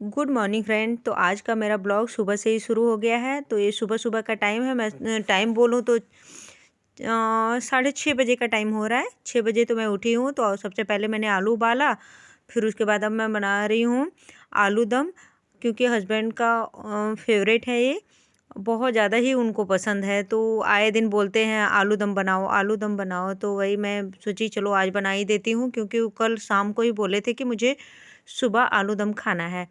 Good morning friend. तो आज का मेरा ब्लॉग सुबह से ही शुरू हो गया है। तो ये सुबह सुबह का टाइम है। मैं टाइम बोलूँ तो 6:30 बजे का टाइम हो रहा है। 6 बजे तो मैं उठी हूँ। तो सबसे पहले मैंने आलू उबाला, फिर उसके बाद अब मैं बना रही हूँ आलू दम, क्योंकि हस्बैंड का फेवरेट है ये, बहुत ज़्यादा ही उनको पसंद है। तो आए दिन बोलते हैं आलू दम बनाओ, आलू दम बनाओ। तो वही मैं सोची चलो आज बना ही देती हूँ, क्योंकि वो कल शाम को ही बोले थे कि मुझे सुबह आलू दम खाना है।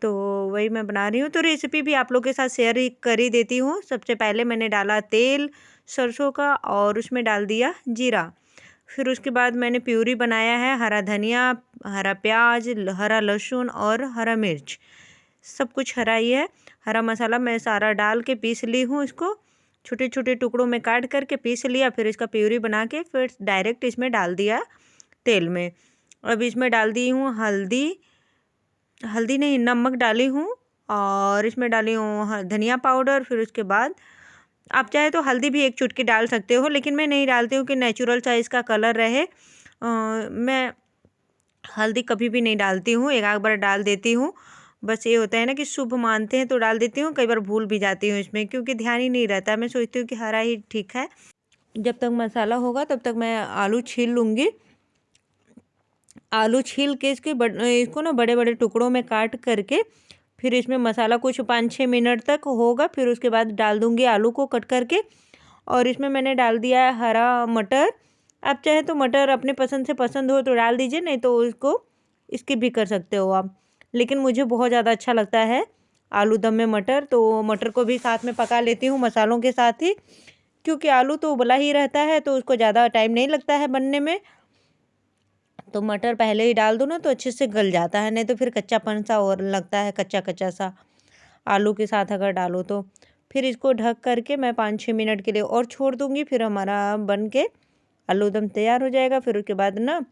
तो वही मैं बना रही हूँ। तो रेसिपी भी आप लोग के साथ शेयर ही कर ही देती हूँ। सबसे पहले मैंने डाला तेल सरसों का और उसमें डाल दिया जीरा। फिर उसके बाद मैंने प्यूरी बनाया है, हरा धनिया, हरा प्याज, हरा लहसुन और हरा मिर्च, सब कुछ हरा ही है। हरा मसाला मैं सारा डाल के पीस ली हूँ। इसको छोटे छोटे टुकड़ों में काट करके पीस लिया। फिर इसका प्यूरी बना के फिर डायरेक्ट इसमें डाल दिया तेल में। अब इसमें डाल दी हूँ हल्दी, हल्दी नहीं नमक डाली हूँ, और इसमें डाली हूँ धनिया पाउडर। फिर उसके बाद आप चाहे तो हल्दी भी एक चुटकी डाल सकते हो, लेकिन मैं नहीं डालती हूँ कि नेचुरल सा इसका कलर रहे। मैं हल्दी कभी भी नहीं डालती हूँ, एक आध बार डाल देती हूँ। बस ये होता है ना कि शुभ मानते हैं तो डाल देती हूँ, कई बार भूल भी जाती हूँ इसमें, क्योंकि ध्यान ही नहीं रहता। मैं सोचती हूँ कि हरा ही ठीक है। जब तक मसाला होगा तब तक मैं आलू छील लूँगी। आलू छील के इसको ना बड़े बड़े टुकड़ों में काट करके फिर इसमें मसाला कुछ 5-6 मिनट तक होगा। फिर उसके बाद डाल दूँगी आलू को कट करके, और इसमें मैंने डाल दिया है हरा मटर। आप चाहे तो मटर अपने पसंद से पसंद हो तो डाल दीजिए, नहीं तो उसको स्किप भी कर सकते हो आप। लेकिन मुझे बहुत ज़्यादा अच्छा लगता है आलू दम में मटर, तो मटर को भी साथ में पका लेती हूँ मसालों के साथ ही, क्योंकि आलू तो उबला ही रहता है तो उसको ज़्यादा टाइम नहीं लगता है बनने में। तो मटर पहले ही डाल दो ना तो अच्छे से गल जाता है, नहीं तो फिर कच्चापन सा और लगता है, कच्चा कच्चा सा आलू के साथ अगर डालो तो। फिर इसको ढक करके मैं 5-6 मिनट के लिए और छोड़ दूँगी। फिर हमारा बन के आलू दम तैयार हो जाएगा। फिर उसके बाद ना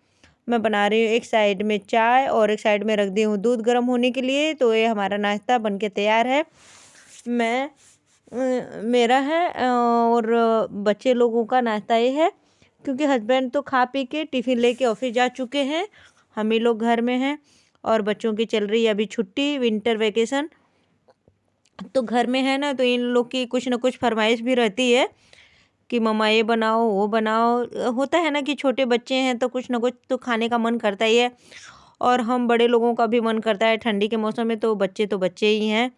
मैं बना रही हूँ एक साइड में चाय और एक साइड में रख दी हूँ दूध गर्म होने के लिए। तो ये हमारा नाश्ता बन के तैयार है। मैं मेरा है और बच्चे लोगों का नाश्ता ये है, क्योंकि हस्बैंड तो खा पी के टिफ़िन लेके ऑफिस जा चुके हैं। हम ही लोग घर में हैं, और बच्चों की चल रही है अभी छुट्टी, विंटर वेकेशन। तो घर में है ना, तो इन लोग की कुछ ना कुछ फरमाइश भी रहती है कि मम्मा ये बनाओ वो बनाओ। होता है ना कि छोटे बच्चे हैं तो कुछ ना कुछ तो खाने का मन करता ही है, और हम बड़े लोगों का भी मन करता है। ठंडी के मौसम में तो बच्चे ही हैं।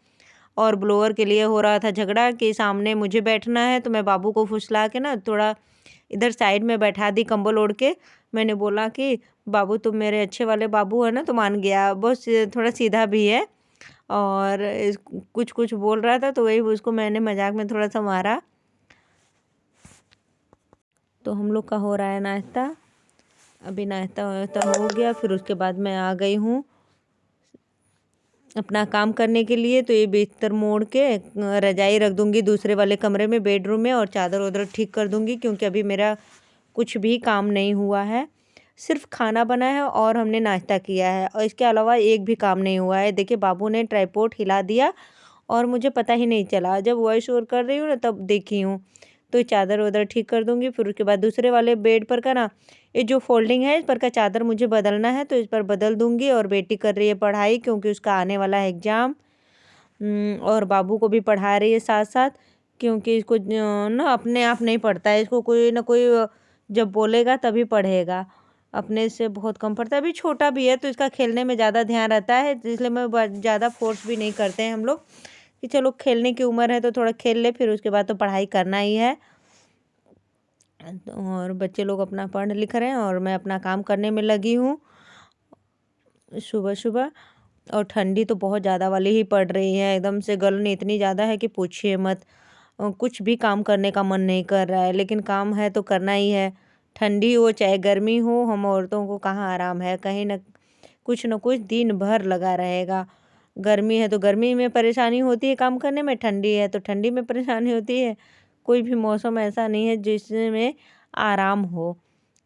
और ब्लोअर के लिए हो रहा था झगड़ा कि सामने मुझे बैठना है, तो मैं बाबू को फुसला के ना थोड़ा इधर साइड में बैठा दी कंबल ओढ़ के। मैंने बोला कि बाबू तुम मेरे अच्छे वाले बाबू है ना, तो मान गया। बहुत थोड़ा सीधा भी है, और कुछ कुछ बोल रहा था, तो वही उसको मैंने मजाक में थोड़ा सा मारा। तो हम लोग का हो रहा है नाश्ता। अभी नाश्ता वाश्ता हो गया, फिर उसके बाद मैं आ गई हूँ अपना काम करने के लिए। तो ये बिस्तर मोड़ के रजाई रख दूँगी दूसरे वाले कमरे में, बेडरूम में, और चादर वादर ठीक कर दूँगी, क्योंकि अभी मेरा कुछ भी काम नहीं हुआ है। सिर्फ खाना बना है और हमने नाश्ता किया है, और इसके अलावा एक भी काम नहीं हुआ है। देखिए बाबू ने ट्राइपॉड हिला दिया और मुझे पता ही नहीं चला। जब वॉइस ओवर कर रही हूँ ना तब देखी हूँ। तो ये चादर वादर ठीक कर दूँगी। फिर उसके बाद दूसरे वाले बेड पर का ना ये जो फोल्डिंग है इस पर का चादर मुझे बदलना है, तो इस पर बदल दूँगी। और बेटी कर रही है पढ़ाई, क्योंकि उसका आने वाला है एग्ज़ाम। और बाबू को भी पढ़ा रही है साथ साथ, क्योंकि इसको ना अपने आप नहीं पढ़ता है, इसको कोई ना कोई जब बोलेगा तभी पढ़ेगा। अपने से बहुत कम पढ़ता है। अभी छोटा भी है तो इसका खेलने में ज़्यादा ध्यान रहता है, इसलिए मैं ज़्यादा फोर्स भी नहीं करते हैं हम लोग कि चलो खेलने की उम्र है तो थोड़ा खेल ले, फिर उसके बाद तो पढ़ाई करना ही है। और बच्चे लोग अपना पढ़ लिख रहे हैं और मैं अपना काम करने में लगी हूँ सुबह सुबह। और ठंडी तो बहुत ज़्यादा वाली ही पड़ रही है, एकदम से गर्मी इतनी ज़्यादा है कि पूछिए मत। कुछ भी काम करने का मन नहीं कर रहा है, लेकिन काम है तो करना ही है। ठंडी हो चाहे गर्मी हो, हम औरतों को कहाँ आराम है, कहीं न कुछ दिन भर लगा रहेगा। गर्मी है तो गर्मी में परेशानी होती है काम करने में, ठंडी है तो ठंडी में परेशानी होती है। कोई भी मौसम ऐसा नहीं है जिसमें आराम हो।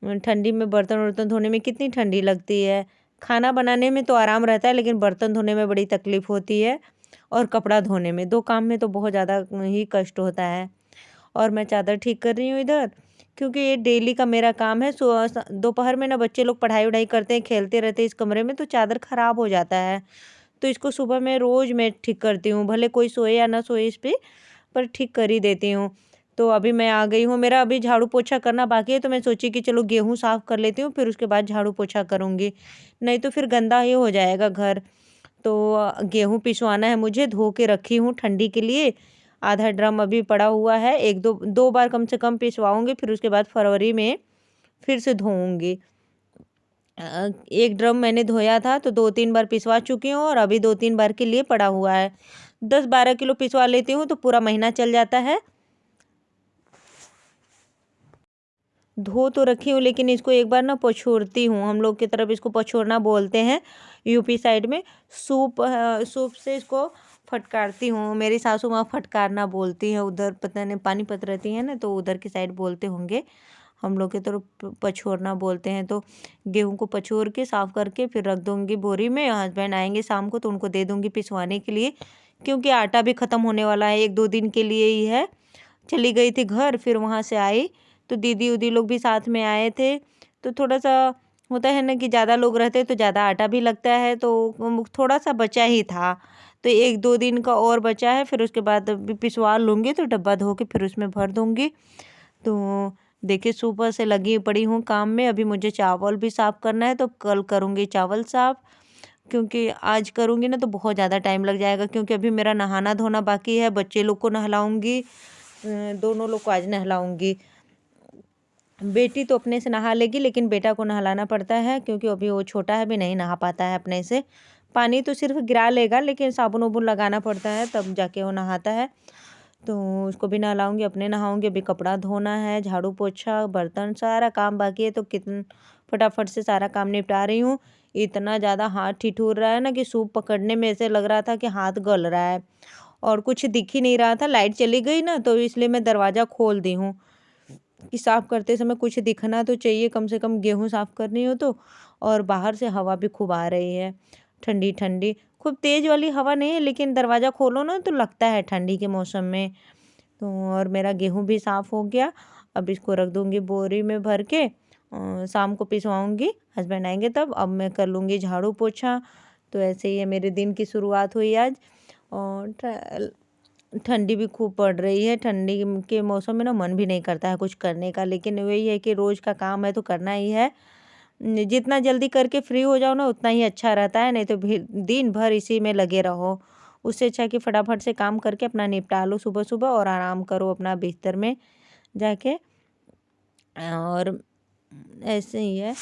ठंडी में बर्तन वर्तन धोने में कितनी ठंडी लगती है। खाना बनाने में तो आराम रहता है, लेकिन बर्तन धोने में बड़ी तकलीफ़ होती है, और कपड़ा धोने में, 2 काम में तो बहुत ज़्यादा ही कष्ट होता है। और मैं चादर ठीक कर रही हूँ इधर, क्योंकि ये डेली का मेरा काम है। दोपहर में ना बच्चे लोग पढ़ाई वढ़ाई करते हैं, खेलते रहते हैं इस कमरे में, तो चादर ख़राब हो जाता है। तो इसको सुबह में रोज़ मैं ठीक करती हूँ, भले कोई सोए या ना सोए इस पर ठीक कर ही देती हूँ। तो अभी मैं आ गई हूँ, मेरा अभी झाड़ू पोछा करना बाकी है, तो मैं सोची कि चलो गेहूँ साफ़ कर लेती हूँ, फिर उसके बाद झाड़ू पोछा करूँगी, नहीं तो फिर गंदा ही हो जाएगा घर। तो गेहूँ पिसवाना है मुझे, धो के रखी हूँ ठंडी के लिए। आधा ड्रम अभी पड़ा हुआ है, 1-2 बार कम से कम पिसवाऊँगी, फिर उसके बाद फरवरी में फिर से धोऊँगी। 1 ड्रम मैंने धोया था तो 2-3 बार पिसवा चुकी हूँ और अभी 2-3 बार के लिए पड़ा हुआ है। 10-12 किलो पिसवा लेती हूँ तो पूरा महीना चल जाता है। धो तो रखी हूँ लेकिन इसको एक बार ना पछोड़ती हूँ, हम लोग की तरफ इसको पछोड़ना बोलते हैं, यूपी साइड में। सूप से इसको फटकारती हूँ, मेरी सासू माँ फटकारना बोलती हैं, उधर पता नहीं पानीपत रहती है ना तो उधर की साइड बोलते होंगे, हम लोग की तरफ पछोड़ना बोलते हैं। तो गेहूँ को पछोड़ के साफ़ करके फिर रख दूँगी बोरी में। हस्बैंड आएंगे शाम को तो उनको दे दूँगी पिसवाने के लिए, क्योंकि आटा भी ख़त्म होने वाला है, 1-2 दिन के लिए ही है। चली गई थी घर, फिर वहाँ से आई तो दीदी उदी लोग भी साथ में आए थे, तो थोड़ा सा होता है ना कि ज़्यादा लोग रहते तो ज़्यादा आटा भी लगता है, तो थोड़ा सा बचा ही था, तो 1-2 दिन का और बचा है, फिर उसके बाद अभी पिसवा लूँगी तो डब्बा धो के फिर उसमें भर दूँगी। तो देखिए सुबह से लगी पड़ी हूँ काम में, अभी मुझे चावल भी साफ़ करना है तो कल करूँगी चावल साफ़, क्योंकि आज करूँगी ना तो बहुत ज़्यादा टाइम लग जाएगा, क्योंकि अभी मेरा नहाना धोना बाकी है, बच्चे लोग को नहलाऊँगी, दोनों लोग को आज नहलाऊँगी। बेटी तो अपने से नहा लेगी लेकिन बेटा को नहलाना पड़ता है, क्योंकि अभी वो छोटा है, भी नहीं नहा पाता है अपने से। पानी तो सिर्फ गिरा लेगा लेकिन साबुन वाबुन लगाना पड़ता है तब जाके वो नहाता है। तो उसको भी नहलाऊँगी, अपने नहाऊँगी, अभी कपड़ा धोना है, झाड़ू पोछा बर्तन सारा काम बाकी है, तो फटाफट से सारा काम निपटा रही हूँ। इतना ज़्यादा हाथ ठिठुर रहा है ना कि सूप पकड़ने में ऐसे लग रहा था कि हाथ गल रहा है, और कुछ दिख ही नहीं रहा था। लाइट चली गई ना तो इसलिए मैं दरवाज़ा खोल दी हूँ कि साफ़ करते समय कुछ दिखना तो चाहिए, कम से कम गेहूँ साफ़ करनी हो तो। और बाहर से हवा भी खूब आ रही है, ठंडी ठंडी, खूब तेज़ वाली हवा नहीं है लेकिन दरवाज़ा खोलो ना तो लगता है ठंडी के मौसम में। तो और मेरा गेहूँ भी साफ़ हो गया, अब इसको रख दूँगी बोरी में भर के, शाम को पिसवाऊँगी, हस्बैंड आएंगे तब। अब मैं कर लूँगी झाड़ू पोछा। तो ऐसे ही है मेरे दिन की शुरुआत हुई आज। और ठंडी भी खूब पड़ रही है, ठंडी के मौसम में ना मन भी नहीं करता है कुछ करने का, लेकिन वही है कि रोज़ का काम है तो करना ही है। जितना जल्दी करके फ्री हो जाओ ना उतना ही अच्छा रहता है, नहीं तो दिन भर इसी में लगे रहो। उससे अच्छा कि फटाफट से काम करके अपना निपटा लो सुबह सुबह और आराम करो अपना बिस्तर में जाके। और ऐसे ही है।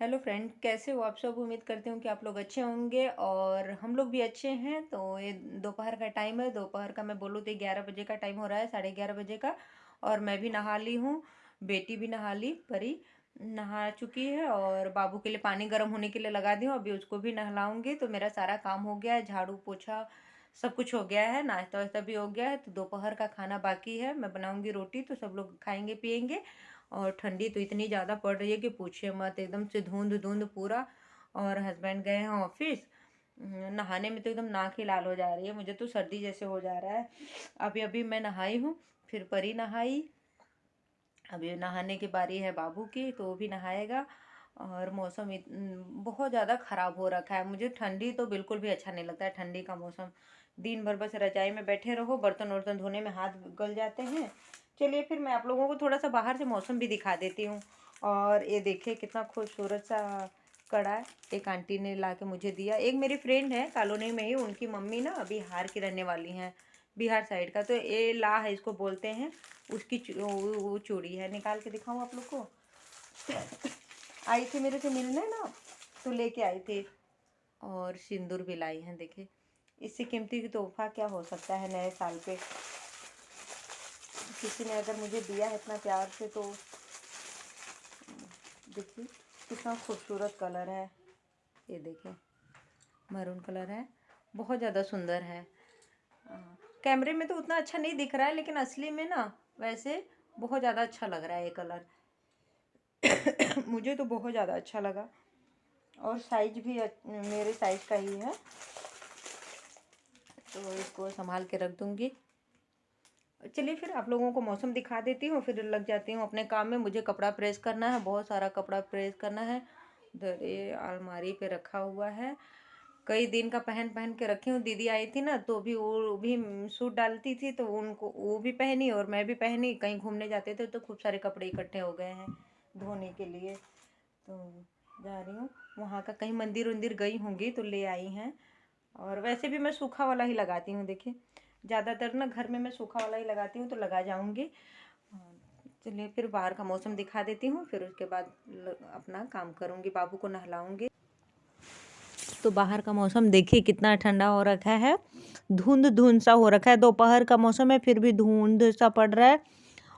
हेलो फ्रेंड, कैसे हो आप सब? उम्मीद करती हूँ कि आप लोग अच्छे होंगे और हम लोग भी अच्छे हैं। तो ये दोपहर का टाइम है, दोपहर का मैं बोलूँ तो 11 बजे का टाइम हो रहा है, 11:30 बजे का। और मैं भी नहा ली हूँ, बेटी भी नहा ली, परी नहा चुकी है, और बाबू के लिए पानी गर्म होने के लिए लगा दी हूँ, अभी उसको भी नहलाऊंगी। तो मेरा सारा काम हो गया है, झाड़ू पोछा सब कुछ हो गया है, नाश्ता वास्ता भी हो गया है। तो दोपहर का खाना बाकी है, मैं बनाऊंगी रोटी तो सब लोग खाएंगे पियेंगे। और ठंडी तो इतनी ज़्यादा पड़ रही है कि पूछिए मत, एकदम से धुंध धुंध पूरा। और हस्बैंड गए हैं ऑफिस। नहाने में तो एकदम नाक ही लाल हो जा रही है, मुझे तो सर्दी जैसे हो जा रहा है। अभी अभी मैं नहाई हूँ, फिर परी नहाई, अभी नहाने की बारी है बाबू की, तो वो भी नहाएगा। और मौसम बहुत ज़्यादा ख़राब हो रखा है, मुझे ठंडी तो बिल्कुल भी अच्छा नहीं लगता है, ठंडी का मौसम। दिन भर बस रजाई में बैठे रहो, बर्तन वर्तन धोने में हाथ गल जाते हैं। चलिए फिर मैं आप लोगों को थोड़ा सा बाहर से मौसम भी दिखा देती हूँ। और ये देखिए कितना खूबसूरत सा कड़ा एक आंटी ने ला के मुझे दिया। एक मेरी फ्रेंड है कॉलोनी में ही, उनकी मम्मी ना बिहार की रहने वाली हैं, बिहार साइड का। तो ये ला है इसको बोलते हैं, उसकी वो चूड़ी है, निकाल के दिखाऊँ आप लोग को। आई थी मेरे से मिलने ना, तो लेके आई थी। और सिंदूर भी लाई हैं, देखिए इससे कीमती की तोहफा क्या हो सकता है नए साल पे। किसी ने अगर मुझे दिया है इतना प्यार से, तो देखिए कितना खूबसूरत कलर है। ये देखिए मैरून कलर है, बहुत ज़्यादा सुंदर है। कैमरे में तो उतना अच्छा नहीं दिख रहा है, लेकिन असली में ना वैसे बहुत ज़्यादा अच्छा लग रहा है ये कलर। मुझे तो बहुत ज़्यादा अच्छा लगा, और साइज भी मेरे साइज का ही है, तो इसको संभाल के रख दूँगी। चलिए फिर आप लोगों को मौसम दिखा देती हूँ, फिर लग जाती हूँ अपने काम में। मुझे कपड़ा प्रेस करना है, बहुत सारा कपड़ा प्रेस करना है। इधर ये अलमारी पे रखा हुआ है, कई दिन का पहन पहन के रखी हूँ। दीदी आई थी ना, तो भी वो भी सूट डालती थी, तो उनको वो भी पहनी और मैं भी पहनी। कहीं घूमने जाते थे तो खूब सारे कपड़े इकट्ठे हो गए हैं धोने के लिए, तो जा रही हूँ वहाँ का। कहीं मंदिर उंदिर गई होंगी तो ले आई हैं। और वैसे भी मैं सूखा वाला ही लगाती हूँ, देखिए ज़्यादातर ना घर में मैं सूखा वाला ही लगाती हूँ, तो लगा जाऊँगी। चलिए फिर बाहर का मौसम दिखा देती हूँ, फिर उसके बाद अपना काम करूँगी, बाबू को नहलाऊँगी। तो बाहर का मौसम देखिए कितना ठंडा हो रखा है, धुंध धुंध सा हो रखा है। दोपहर का मौसम है फिर भी धुंध सा पड़ रहा है,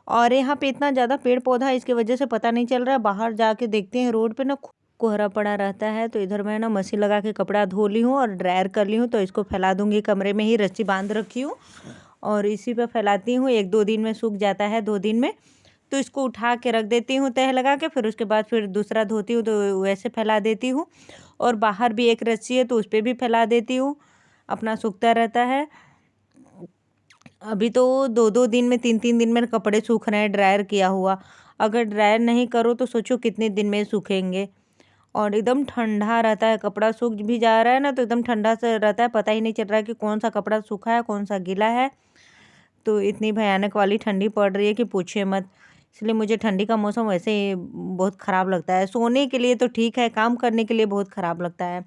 और यहाँ पे इतना ज़्यादा पेड़ पौधा है, इसकी वजह से पता नहीं चल रहा है। बाहर जाके देखते हैं रोड पे ना कोहरा पड़ा रहता है। तो इधर मैं ना मशीन लगा के कपड़ा धो ली हूँ और ड्रायर कर ली हूँ, तो इसको फैला दूँगी। कमरे में ही रस्सी बांध रखी हूँ और इसी पे फैलाती हूँ। 1-2 दिन में सूख जाता है, 2 दिन में। तो इसको उठा के रख देती हूँ तह लगा के, फिर उसके बाद फिर दूसरा धोती हूँ तो वैसे फैला देती हूँ। और बाहर भी एक रस्सी है तो उस पर भी फैला देती हूँ, अपना सूखता रहता है। अभी तो 2-2 दिन में 3-3 दिन में कपड़े सूख रहे हैं ड्रायर किया हुआ। अगर ड्रायर नहीं करो तो सोचो कितने दिन में सूखेंगे। और एकदम ठंडा रहता है, कपड़ा सूख भी जा रहा है ना तो एकदम ठंडा से रहता है, पता ही नहीं चल रहा है कि कौन सा कपड़ा सूखा है कौन सा गीला है। तो इतनी भयानक वाली ठंडी पड़ रही है कि पूछिए मत। इसलिए मुझे ठंडी का मौसम वैसे ही बहुत ख़राब लगता है। सोने के लिए तो ठीक है, काम करने के लिए बहुत ख़राब लगता है।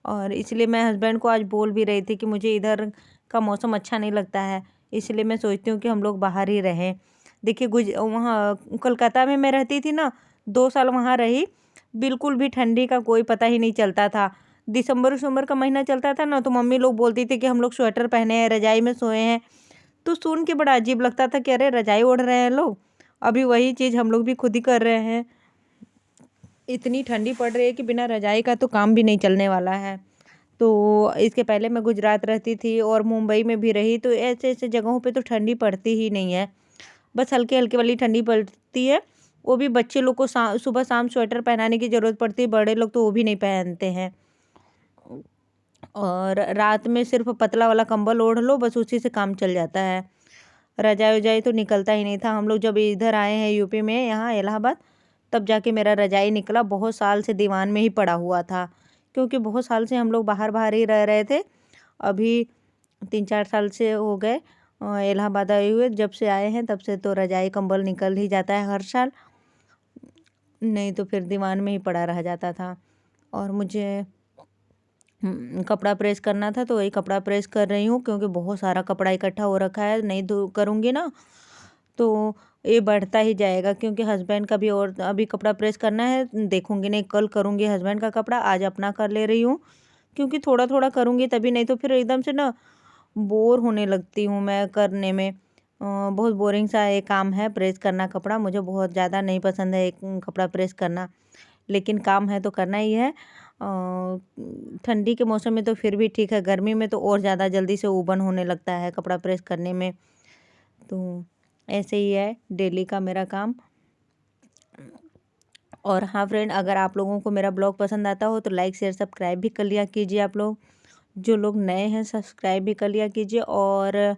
और इसलिए मैं हस्बैंड को आज बोल भी रही थी कि मुझे इधर का मौसम अच्छा नहीं लगता है, इसलिए मैं सोचती हूँ कि हम लोग बाहर ही रहें। देखिए वहाँ कोलकाता में मैं रहती थी ना, 2 साल वहाँ रही, बिल्कुल भी ठंडी का कोई पता ही नहीं चलता था। दिसंबर का महीना चलता था ना, तो मम्मी लोग बोलती थी कि हम लोग स्वेटर पहने हैं, रजाई में सोए हैं। तो सुन के बड़ा अजीब लगता था कि अरे रजाई ओढ़ रहे हैं लोग, अभी वही चीज़ हम लोग भी खुद ही कर रहे हैं। इतनी ठंडी पड़ रही है कि बिना रजाई का तो काम भी नहीं चलने वाला है। तो इसके पहले मैं गुजरात रहती थी और मुंबई में भी रही, तो ऐसे ऐसे जगहों पे तो ठंडी पड़ती ही नहीं है, बस हल्के हल्के वाली ठंडी पड़ती है। वो भी बच्चे लोग को सुबह शाम स्वेटर पहनाने की ज़रूरत पड़ती है, बड़े लोग तो वो भी नहीं पहनते हैं। और रात में सिर्फ पतला वाला कंबल ओढ़ लो, बस उसी से काम चल जाता है। रजाई वजाई तो निकलता ही नहीं था। हम लोग जब इधर आए हैं यूपी में, यहाँ इलाहाबाद, तब जाके मेरा रजाई निकला। बहुत साल से दीवान में ही पड़ा हुआ था, क्योंकि बहुत साल से हम लोग बाहर बाहर ही रह रहे थे। अभी 3-4 साल से हो गए इलाहाबाद आए हुए, जब से आए हैं तब से तो रजाई कंबल निकल ही जाता है हर साल, नहीं तो फिर दीवान में ही पड़ा रह जाता था। और मुझे कपड़ा प्रेस करना था, तो वही कपड़ा प्रेस कर रही हूँ, क्योंकि बहुत सारा कपड़ा इकट्ठा हो रखा है। नहीं धो करूँगी ना तो ये बढ़ता ही जाएगा, क्योंकि हस्बैंड का भी और अभी कपड़ा प्रेस करना है, देखूँगी नहीं, कल करूँगी हस्बैंड का कपड़ा, आज अपना कर ले रही हूँ। क्योंकि थोड़ा थोड़ा करूँगी तभी, नहीं तो फिर एकदम से ना बोर होने लगती हूँ मैं करने में। बहुत बोरिंग सा ये काम है प्रेस करना कपड़ा, मुझे बहुत ज़्यादा नहीं पसंद है एक कपड़ा प्रेस करना, लेकिन काम है तो करना ही है। ठंडी के मौसम में तो फिर भी ठीक है, गर्मी में तो और ज़्यादा जल्दी से ऊबन होने लगता है कपड़ा प्रेस करने में। तो ऐसे ही है डेली का मेरा काम। और हाँ फ्रेंड, अगर आप लोगों को मेरा ब्लॉग पसंद आता हो तो लाइक शेयर सब्सक्राइब भी कर लिया कीजिए। आप लोग जो लोग नए हैं सब्सक्राइब भी कर लिया कीजिए, और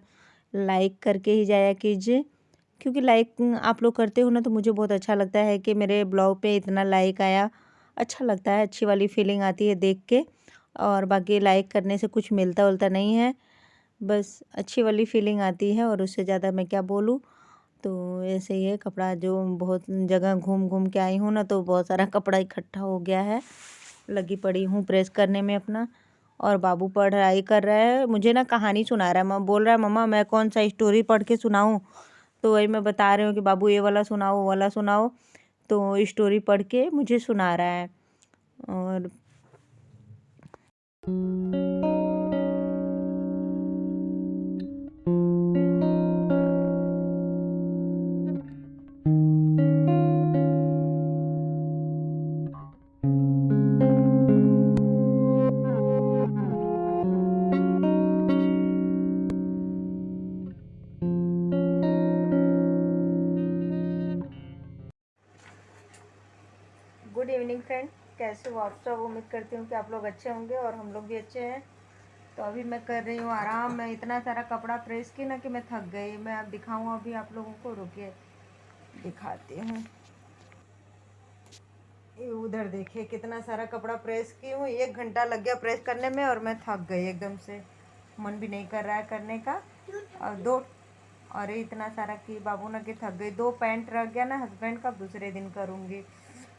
लाइक करके ही जाया कीजिए, क्योंकि लाइक आप लोग करते हो ना तो मुझे बहुत अच्छा लगता है कि मेरे ब्लॉग पे इतना लाइक आया। अच्छा लगता है, अच्छी वाली फीलिंग आती है देख के। और बाकी लाइक करने से कुछ मिलता उलता नहीं है, बस अच्छी वाली फीलिंग आती है, और उससे ज़्यादा मैं क्या बोलूँ। तो ऐसे ही है कपड़ा, जो बहुत जगह घूम घूम के आई हूँ ना, तो बहुत सारा कपड़ा इकट्ठा हो गया है, लगी पड़ी हूँ प्रेस करने में अपना। और बाबू पढ़ाई कर रहा है, मुझे ना कहानी सुना रहा है। मैं बोल रहा है मम्मा मैं कौन सा स्टोरी पढ़ के सुनाऊँ, तो वही मैं बता रही हूँ कि बाबू ये वाला सुनाओ वो वाला सुनाओ, तो स्टोरी पढ़ के मुझे सुना रहा है। और व्हाट्सअप। उम्मीद करती हूँ कि आप लोग अच्छे होंगे और हम लोग भी अच्छे हैं। तो अभी मैं कर रही हूँ आराम। मैं इतना सारा कपड़ा प्रेस की ना कि मैं थक गई। मैं अब दिखाऊँ अभी आप लोगों को, रुकिए दिखाती हूँ। ये उधर देखिए कितना सारा कपड़ा प्रेस की हूँ। 1 घंटा लग गया प्रेस करने में और मैं थक गई एकदम से। मन भी नहीं कर रहा है करने का। और दो, अरे इतना सारा कि बाबू ना कि थक गई। 2 पैंट रह गया ना हस्बैंड का, दूसरे दिन करूँगी।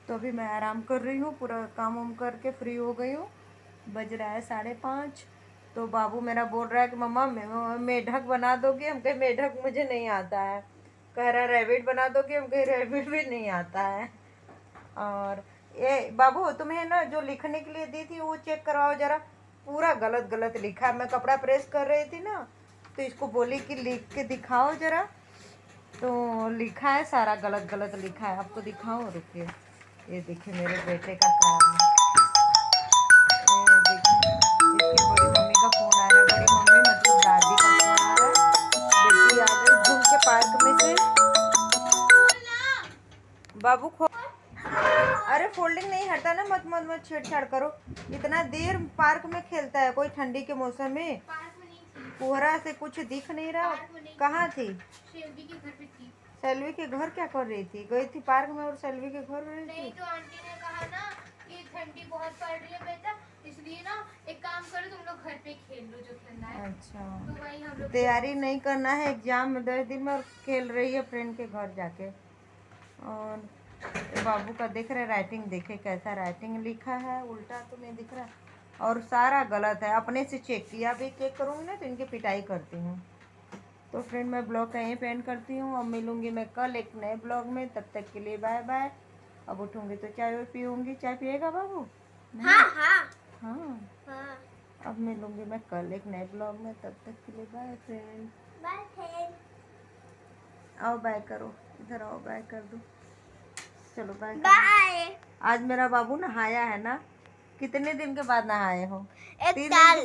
तो अभी मैं आराम कर रही हूँ, पूरा काम वाम करके फ्री हो गई हूँ। बज रहा है 5:30। तो बाबू मेरा बोल रहा है कि मम्मा मेढक बना दोगे? हम कहे मेढक मुझे नहीं आता है। कह रहा रैबिट बना दोगे? हम कहे रैबिट भी नहीं आता है। और ये बाबू तुम्हें ना जो लिखने के लिए दी थी वो चेक करवाओ जरा, पूरा गलत गलत लिखा है। मैं कपड़ा प्रेस कर रही थी ना तो इसको बोली कि लिख के दिखाओ जरा, तो लिखा है सारा गलत गलत लिखा है। आपको दिखाओ, रुकिए। ये देखिए मेरे बेटे का काम। ये देखिए इसकी बड़ी मम्मी का फोन आ रहा है। बड़ी मम्मी मतलब दादी का फोन आ रहा है। बेटी आ गई घूम के पार्क में से। बाबू खो, अरे फोल्डिंग नहीं हटा ना, मत मत मत छेड़छाड़ करो। इतना देर पार्क में खेलता है कोई ठंडी के मौसम में? कोहरा से कुछ दिख नहीं रहा। कहाँ थी? सेल्वी के घर पे थी। सेल्वी के घर क्या कर रही थी? गई थी पार्क में और सेल्वी के घर रही थी? नहीं, तो आंटी ने कहा ना कि ठंडी बहुत पड़ रही है बेटा, इसलिए ना एक काम करो तुम लोग घर पे खेल लो जो खेलना है। अच्छा, तो वही हम लोग तैयारी नहीं करना है एग्जाम में 10 दिन में और खेल रही है फ्रेंड के घर जाके। और बाबू का देख रहे राइटिंग, देखे कैसा राइटिंग लिखा है, उल्टा तो नहीं दिख रहा और सारा गलत है। अपने से चेक किया, भी चेक करूँगी ना तो इनकी पिटाई करती हूँ। तो फ्रेंड मैं ब्लॉग का यहीं पेंड करती हूँ। अब मिलूँगी मैं कल एक नए ब्लॉग में। तब तक के लिए बाय बाय। अब उठूँगी तो चाय पीऊँगी। चाय पिएगा बाबू? हाँ हाँ हाँ। हाँ। अब मिलूँगी मैं कल एक नए ब्लॉग में। तब तक के लिए बाय फ्रेंड। Bye friend. आओ बाय करो, इधर आओ बाय कर दो। चलो बाय। बाय। आज मेरा बाबू नहाया है ना। कितने दिन के बाद नहाए हो? 1 साल।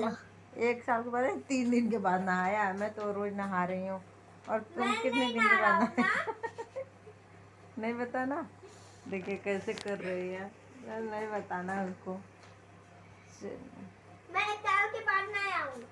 1 साल के बाद? 3 दिन के बाद नहाया है। मैं तो रोज नहा रही हूँ। और तुम कितने दिन के बाद नहाए? नहीं बताना। देखिए कैसे कर रही है, नहीं बताना उसको। मैं 1 साल के बाद नया हूँ।